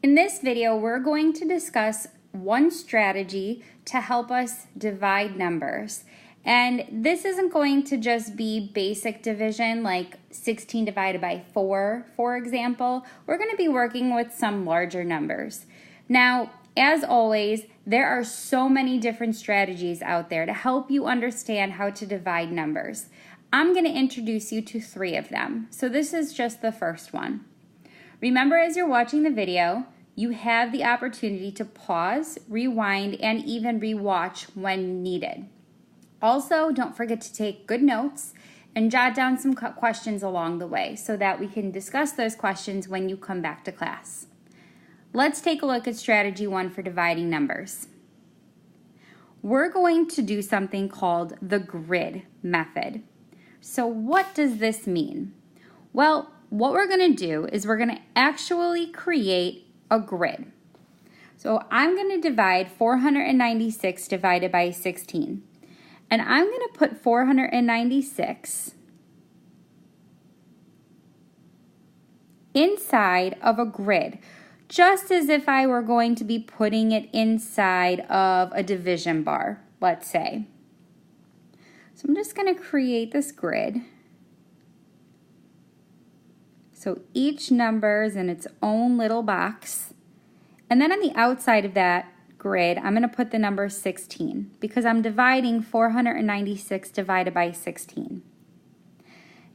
In this video, we're going to discuss one strategy to help us divide numbers. And this isn't going to just be basic division like 16 divided by 4, for example. We're going to be working with some larger numbers. Now, as always, there are so many different strategies out there to help you understand how to divide numbers. I'm going to introduce you to 3 of them. So this is just the first one. Remember, as you're watching the video, you have the opportunity to pause, rewind, and even rewatch when needed. Also, don't forget to take good notes and jot down some questions along the way so that we can discuss those questions when you come back to class. Let's take a look at strategy 1 for dividing numbers. We're going to do something called the grid method. So what does this mean? Well, what we're going to do is we're going to actually create a grid. So I'm going to divide 496 divided by 16. And I'm going to put 496 inside of a grid, just as if I were going to be putting it inside of a division bar, let's say. So I'm just going to create this grid. So each number is in its own little box. And then on the outside of that grid, I'm going to put the number 16 because I'm dividing 496 divided by 16.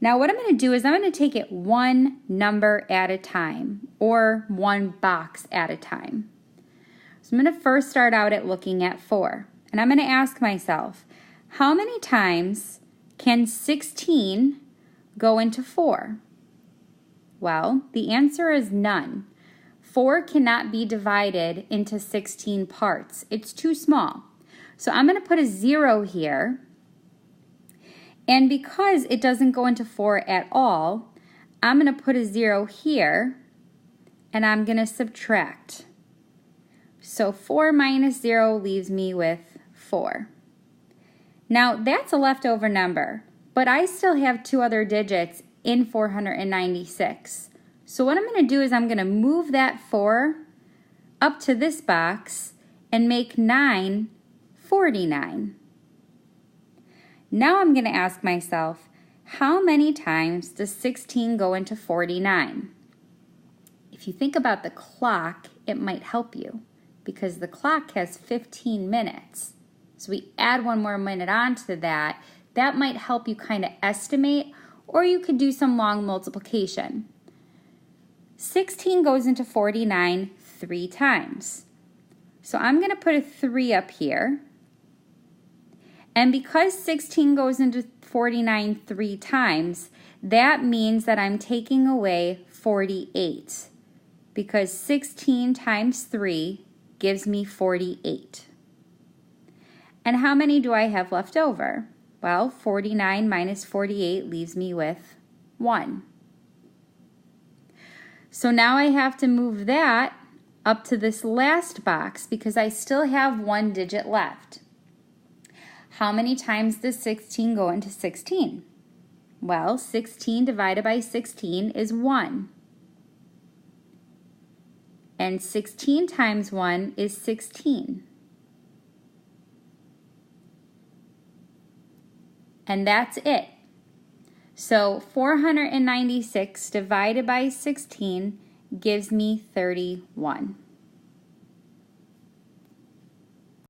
Now what I'm going to do is I'm going to take it one number at a time, or one box at a time. So I'm going to first start out at looking at 4. And I'm going to ask myself, how many times can 16 go into 4? Well, the answer is none. 4 cannot be divided into 16 parts. It's too small. So I'm going to put a 0 here. And because it doesn't go into 4 at all, I'm going to put a 0 here, and I'm going to subtract. So 4 minus 0 leaves me with 4. Now that's a leftover number, but I still have 2 other digits in 496. So what I'm going to do is I'm going to move that 4 up to this box and make 9 49. Now I'm going to ask myself, how many times does 16 go into 49? If you think about the clock, it might help you because the clock has 15 minutes. So we add 1 more minute onto that. That might help you kind of estimate, or you could do some long multiplication. 16 goes into 49 3 times. So I'm going to put a 3 up here. And because 16 goes into 49 3 times, that means that I'm taking away 48. Because 16 times 3 gives me 48. And how many do I have left over? Well, 49 minus 48 leaves me with 1. So now I have to move that up to this last box because I still have 1 digit left. How many times does 16 go into 16? Well, 16 divided by 16 is 1. And 16 times 1 is 16. And that's it. So 496 divided by 16 gives me 31.